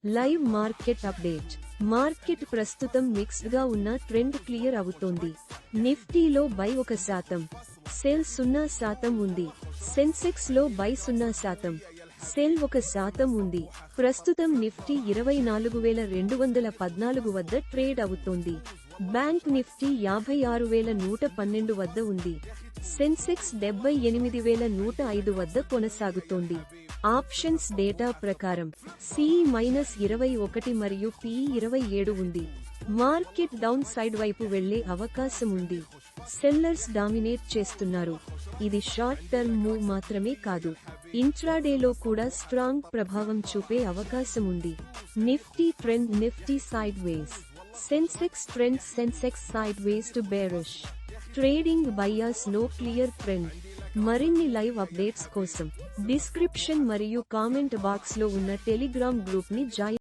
Live market update. Market ప్రస్తుతం mixed గా ఉన్న ట్రెండ్ క్లియర్ అవుతోంది. నిఫ్టీలో బై 1%, సెల్ 0% ఉంది. సెన్సెక్స్ లో బై 0%, సెల్ 1% ఉంది. ప్రస్తుతం నిఫ్టీ 24,214 వద్ద ట్రేడ్ అవుతోంది. బ్యాంక్ నిఫ్టీ 56,112 వద్ద ఉంది. సెన్సెక్స్ 78,105 వద్ద కొనసాగుతోంది. ఆప్షన్స్ డేటా ప్రకారం CE-21 మరియు PE 27 ఉంది. మార్కెట్ డౌన్ సైడ్ వైపు వెళ్లే అవకాశం ఉంది. సెల్లర్స్ డామినేట్ చేస్తున్నారు. ఇది షార్ట్ టర్మ్ మూవ్ మాత్రమే కాదు, ఇంట్రాడేలో కూడా స్ట్రాంగ్ ప్రభావం చూపే అవకాశం ఉంది. Nifty trend, Nifty sideways. Sensex trend, Sensex sideways to bearish. Trading bias, no clear trend. మరిన్ని లైవ్ అప్డేట్స్ కోసం డిస్క్రిప్షన్ మరియు కామెంట్ బాక్స్ లో ఉన్న టెలిగ్రామ్ గ్రూప్ ని జాయిన్